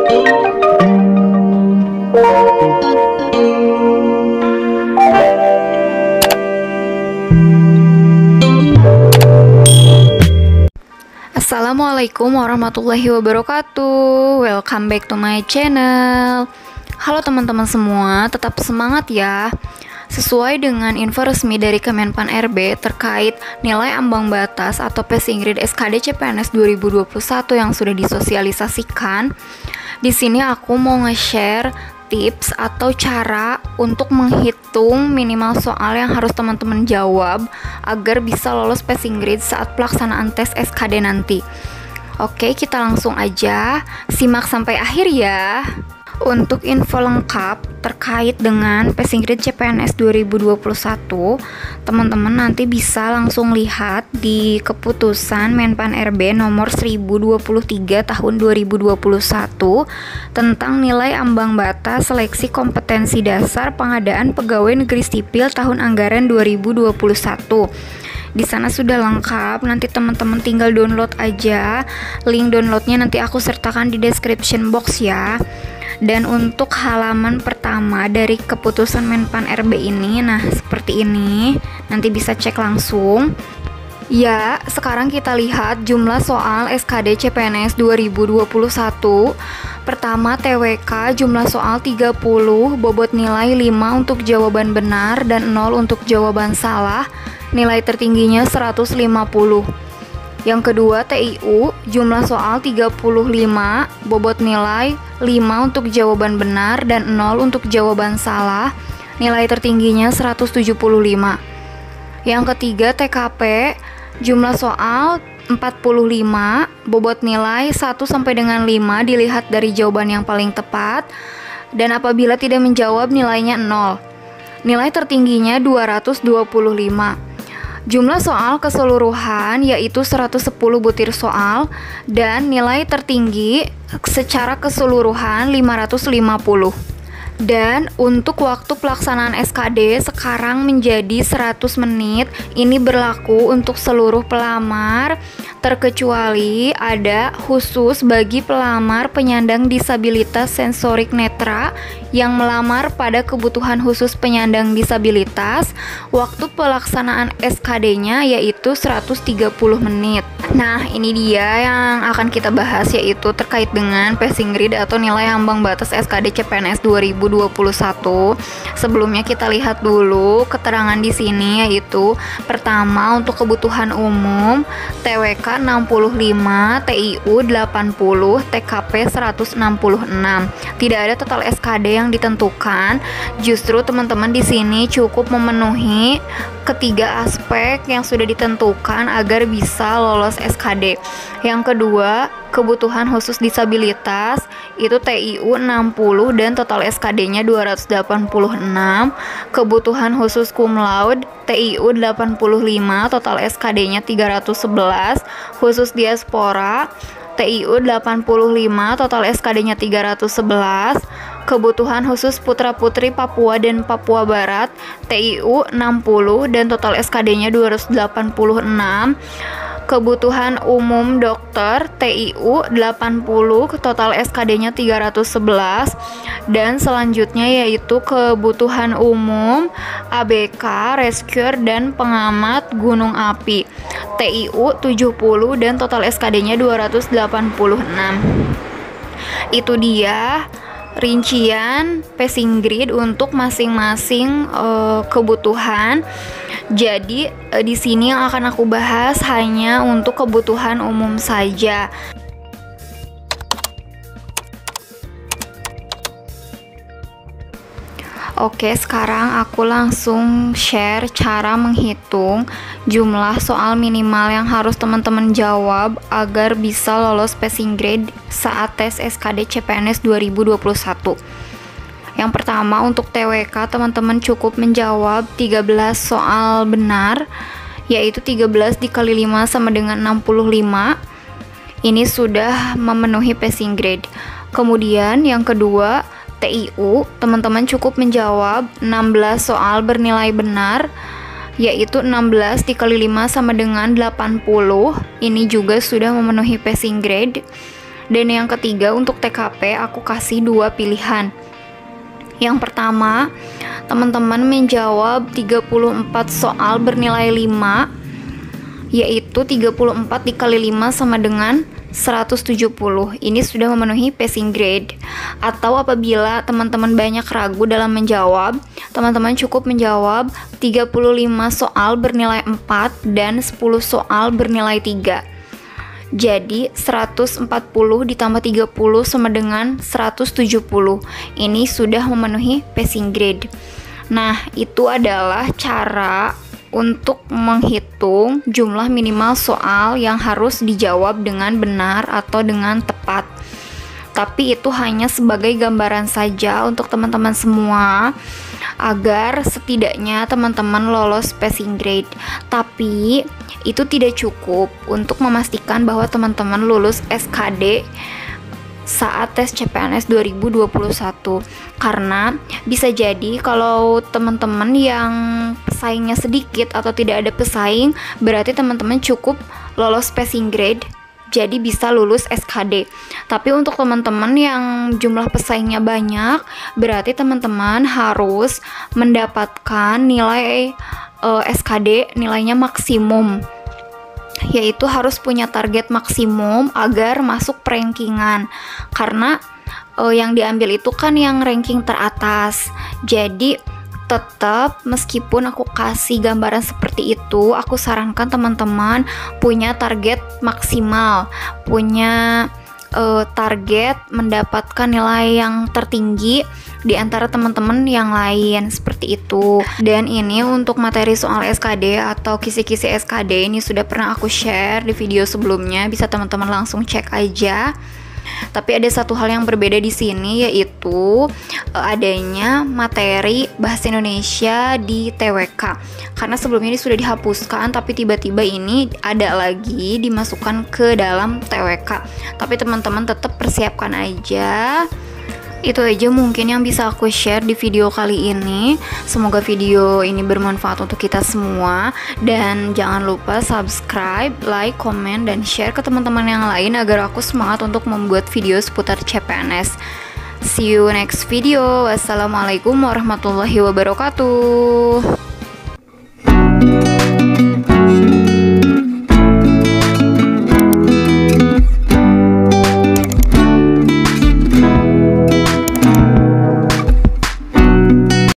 Assalamualaikum warahmatullahi wabarakatuh. Welcome back to my channel. Halo teman-teman semua, tetap semangat ya. Sesuai dengan info resmi dari Kemenpan RB terkait nilai ambang batas atau passing grade SKD CPNS 2021 yang sudah disosialisasikan, di sini aku mau nge-share tips atau cara untuk menghitung minimal soal yang harus teman-teman jawab agar bisa lolos passing grade saat pelaksanaan tes SKD nanti. Oke, kita langsung aja simak sampai akhir ya. Untuk info lengkap terkait dengan passing grade CPNS 2021, teman-teman nanti bisa langsung lihat di keputusan Menpan RB nomor 1023 tahun 2021 tentang nilai ambang batas seleksi kompetensi dasar pengadaan pegawai negeri sipil tahun anggaran 2021. Di sana sudah lengkap, nanti teman-teman tinggal download aja. Link downloadnya nanti aku sertakan di description box ya. Dan untuk halaman pertama dari keputusan Menpan RB ini, nah seperti ini, nanti bisa cek langsung. Ya, sekarang kita lihat jumlah soal SKD CPNS 2021. Pertama TWK, jumlah soal 30, bobot nilai 5 untuk jawaban benar dan 0 untuk jawaban salah. Nilai tertingginya 150. Yang kedua TIU, jumlah soal 35, bobot nilai 5 untuk jawaban benar dan 0 untuk jawaban salah. Nilai tertingginya 175. Yang ketiga TKP, jumlah soal 45, bobot nilai 1 sampai dengan 5 dilihat dari jawaban yang paling tepat, dan apabila tidak menjawab nilainya 0. Nilai tertingginya 225. Jumlah soal keseluruhan yaitu 110 butir soal dan nilai tertinggi secara keseluruhan 550. Dan untuk waktu pelaksanaan SKD sekarang menjadi 100 menit. Ini berlaku untuk seluruh pelamar, terkecuali ada khusus bagi pelamar penyandang disabilitas sensorik netra yang melamar pada kebutuhan khusus penyandang disabilitas. Waktu pelaksanaan SKD-nya yaitu 130 menit. Nah, ini dia yang akan kita bahas, yaitu terkait dengan passing grade atau nilai ambang batas SKD CPNS 2021. Sebelumnya kita lihat dulu keterangan di sini, yaitu pertama untuk kebutuhan umum TWK 65, TIU 80, TKP 166. Tidak ada total SKD yang ditentukan. Justru teman-teman di sini cukup memenuhi ketiga aspek yang sudah ditentukan agar bisa lolos SKD. Yang kedua, kebutuhan khusus disabilitas itu TIU 60 dan total SKD-nya 286. Kebutuhan khusus cum laude TIU 85, total SKD-nya 311. Khusus diaspora TIU 85, total SKD-nya 311. Kebutuhan khusus putra-putri Papua dan Papua Barat TIU 60 dan total SKD-nya 286. Kebutuhan umum dokter TIU 80, total SKD-nya 311. Dan selanjutnya yaitu kebutuhan umum ABK, rescuer dan pengamat gunung api TIU 70 dan total SKD-nya 286. Itu dia rincian passing grade untuk masing-masing kebutuhan. Jadi di sini yang akan aku bahas hanya untuk kebutuhan umum saja. Oke, sekarang aku langsung share cara menghitung jumlah soal minimal yang harus teman-teman jawab agar bisa lolos passing grade saat tes SKD CPNS 2021. Yang pertama, untuk TWK teman-teman cukup menjawab 13 soal benar, yaitu 13 dikali 5 sama dengan 65. Ini sudah memenuhi passing grade. Kemudian yang kedua, TIU, teman-teman cukup menjawab 16 soal bernilai benar, yaitu 16 dikali 5 sama dengan 80. Ini juga sudah memenuhi passing grade. Dan yang ketiga untuk TKP aku kasih 2 pilihan. Yang pertama, teman-teman menjawab 34 soal bernilai 5, yaitu 34 dikali 5 sama dengan 170. Ini sudah memenuhi passing grade. Atau apabila teman-teman banyak ragu dalam menjawab, teman-teman cukup menjawab 35 soal bernilai 4 dan 10 soal bernilai 3. Jadi 140 ditambah 30 sama dengan 170. Ini sudah memenuhi passing grade. Nah, itu adalah cara untuk menghitung jumlah minimal soal yang harus dijawab dengan benar atau dengan tepat. Tapi itu hanya sebagai gambaran saja untuk teman-teman semua, agar setidaknya teman-teman lolos passing grade. Tapi itu tidak cukup untuk memastikan bahwa teman-teman lulus SKD saat tes CPNS 2021, karena bisa jadi kalau teman-teman yang pesaingnya sedikit atau tidak ada pesaing, berarti teman-teman cukup lolos passing grade, jadi bisa lulus SKD. Tapi untuk teman-teman yang jumlah pesaingnya banyak, berarti teman-teman harus mendapatkan nilai SKD nilainya maksimum, yaitu harus punya target maksimum agar masuk rankingan, karena yang diambil itu kan yang ranking teratas. Jadi tetap meskipun aku kasih gambaran seperti itu, aku sarankan teman-teman punya target maksimal, punya target mendapatkan nilai yang tertinggi di antara teman-teman yang lain, seperti itu. Dan ini untuk materi soal SKD atau kisi-kisi SKD ini sudah pernah aku share di video sebelumnya, bisa teman-teman langsung cek aja. Tapi ada satu hal yang berbeda di sini, yaitu adanya materi bahasa Indonesia di TWK. Karena sebelumnya ini sudah dihapuskan, tapi tiba-tiba ini ada lagi dimasukkan ke dalam TWK. Tapi teman-teman tetap persiapkan aja. Itu aja mungkin yang bisa aku share di video kali ini. Semoga video ini bermanfaat untuk kita semua. Dan jangan lupa subscribe, like, komen, dan share ke teman-teman yang lain agar aku semangat untuk membuat video seputar CPNS. See you next video. Wassalamualaikum warahmatullahi wabarakatuh.